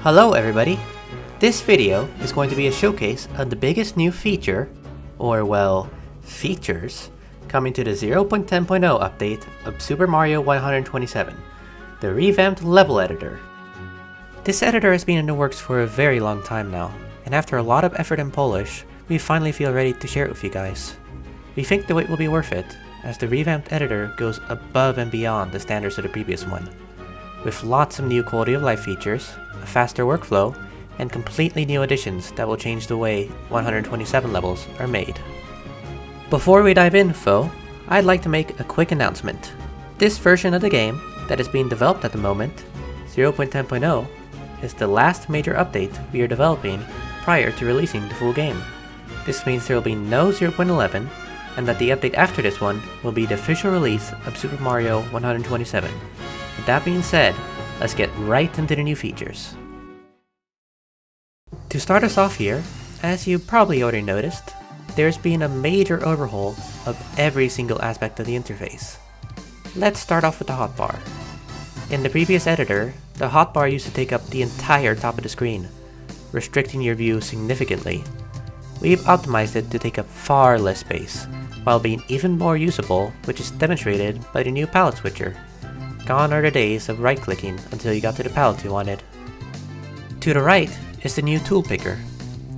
Hello everybody! This video is going to be a showcase of the biggest new feature, or well, features, coming to the 0.10.0 update of Super Mario 127, the revamped level editor. This editor has been in the works for a very long time now, and after a lot of effort and polish, we finally feel ready to share it with you guys. We think the wait will be worth it, as the revamped editor goes above and beyond the standards of the previous one, with lots of new quality of life features, a faster workflow, and completely new additions that will change the way 127 levels are made. Before we dive in though, I'd like to make a quick announcement. This version of the game that is being developed at the moment, 0.10.0, is the last major update we are developing prior to releasing the full game. This means there will be no 0.11, and that the update after this one will be the official release of Super Mario 127. With that being said, let's get right into the new features. To start us off here, as you probably already noticed, there's been a major overhaul of every single aspect of the interface. Let's start off with the hotbar. In the previous editor, the hotbar used to take up the entire top of the screen, restricting your view significantly. We've optimized it to take up far less space, while being even more usable, which is demonstrated by the new palette switcher. Gone are the days of right-clicking until you got to the palette you wanted. To the right is the new tool picker.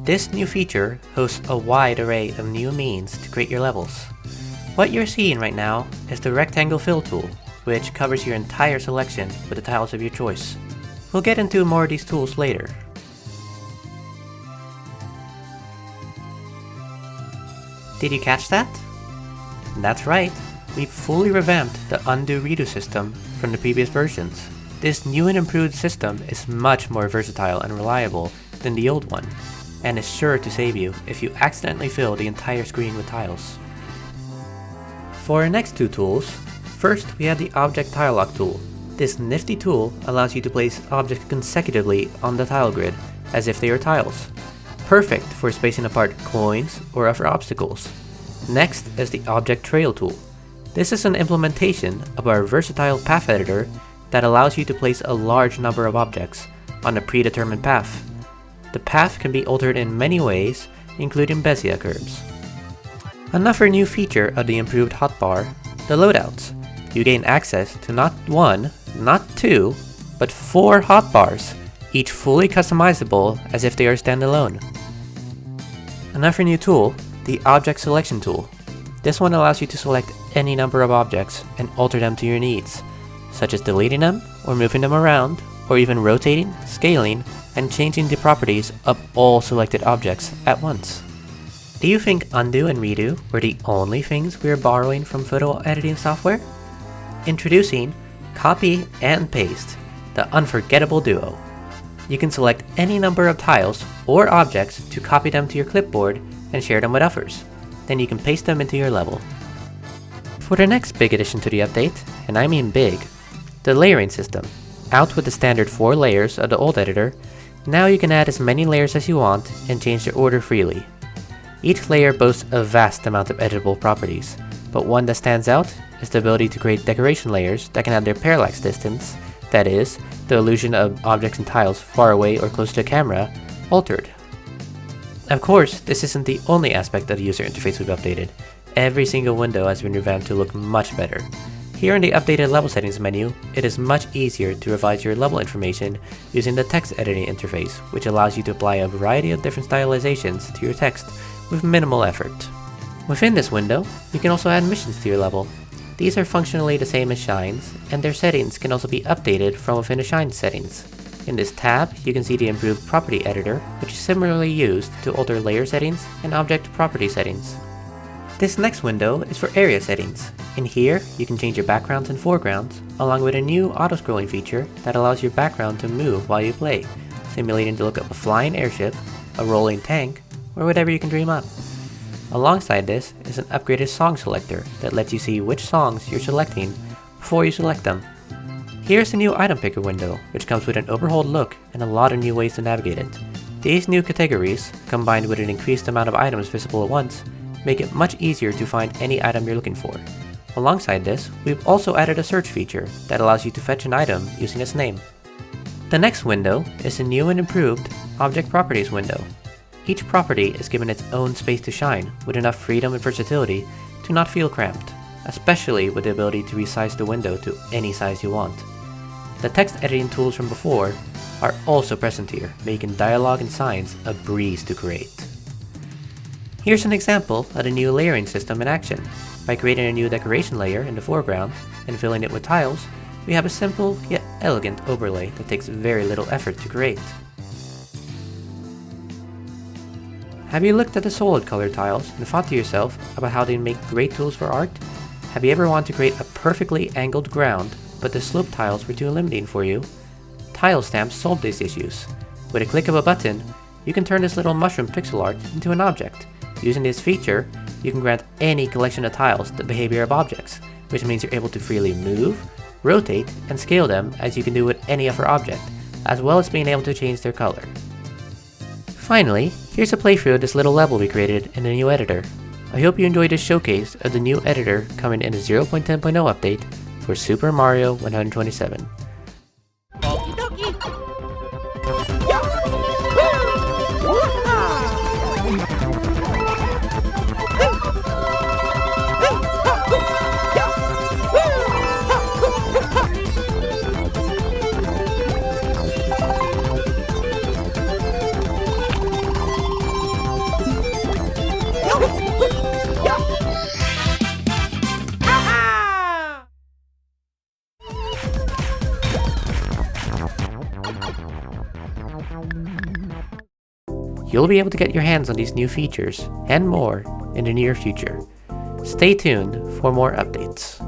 This new feature hosts a wide array of new means to create your levels. What you're seeing right now is the rectangle fill tool, which covers your entire selection with the tiles of your choice. We'll get into more of these tools later. Did you catch that? That's right, we've fully revamped the undo-redo system from the previous versions. This new and improved system is much more versatile and reliable than the old one, and is sure to save you if you accidentally fill the entire screen with tiles. For our next two tools, first we have the Object Tile Lock tool. This nifty tool allows you to place objects consecutively on the tile grid, as if they are tiles. Perfect for spacing apart coins or other obstacles. Next is the Object Trail tool. This is an implementation of our versatile path editor that allows you to place a large number of objects on a predetermined path. The path can be altered in many ways, including Bezier curves. Another new feature of the improved hotbar, the loadouts. You gain access to not one, not two, but 4 hotbars, each fully customizable as if they are standalone. Another new tool, the Object Selection tool. This one allows you to select any number of objects and alter them to your needs, such as deleting them or moving them around, or even rotating, scaling, and changing the properties of all selected objects at once. Do you think undo and redo were the only things we are borrowing from photo editing software? Introducing Copy and Paste, the unforgettable duo. You can select any number of tiles or objects to copy them to your clipboard and share them with others. Then you can paste them into your level. For the next big addition to the update, and I mean big, the layering system. Out with the standard 4 layers of the old editor, now you can add as many layers as you want and change their order freely. Each layer boasts a vast amount of editable properties, but one that stands out is the ability to create decoration layers that can have their parallax distance, that is, the illusion of objects and tiles far away or close to the camera, altered. Of course, this isn't the only aspect of the user interface we've updated. Every single window has been revamped to look much better. Here in the updated level settings menu, it is much easier to revise your level information using the text editing interface, which allows you to apply a variety of different stylizations to your text with minimal effort. Within this window, you can also add missions to your level. These are functionally the same as shines, and their settings can also be updated from within the shine settings. In this tab, you can see the improved property editor, which is similarly used to alter layer settings and object property settings. This next window is for area settings. In here, you can change your backgrounds and foregrounds, along with a new auto-scrolling feature that allows your background to move while you play, simulating the look of a flying airship, a rolling tank, or whatever you can dream up. Alongside this is an upgraded song selector that lets you see which songs you're selecting before you select them. Here's the new item picker window, which comes with an overhauled look and a lot of new ways to navigate it. These new categories, combined with an increased amount of items visible at once, make it much easier to find any item you're looking for. Alongside this, we've also added a search feature that allows you to fetch an item using its name. The next window is a new and improved Object Properties window. Each property is given its own space to shine, with enough freedom and versatility to not feel cramped, especially with the ability to resize the window to any size you want. The text editing tools from before are also present here, making dialogue and signs a breeze to create. Here's an example of the new layering system in action. By creating a new decoration layer in the foreground and filling it with tiles, we have a simple yet elegant overlay that takes very little effort to create. Have you looked at the solid color tiles and thought to yourself about how they make great tools for art? Have you ever wanted to create a perfectly angled ground, but the slope tiles were too limiting for you? Tile stamps solve these issues. With a click of a button, you can turn this little mushroom pixel art into an object. Using this feature, you can grant any collection of tiles the behavior of objects, which means you're able to freely move, rotate, and scale them as you can do with any other object, as well as being able to change their color. Finally, here's a playthrough of this little level we created in the new editor. I hope you enjoyed this showcase of the new editor coming in the 0.10.0 update for Super Mario 127. You'll be able to get your hands on these new features and more in the near future. Stay tuned for more updates.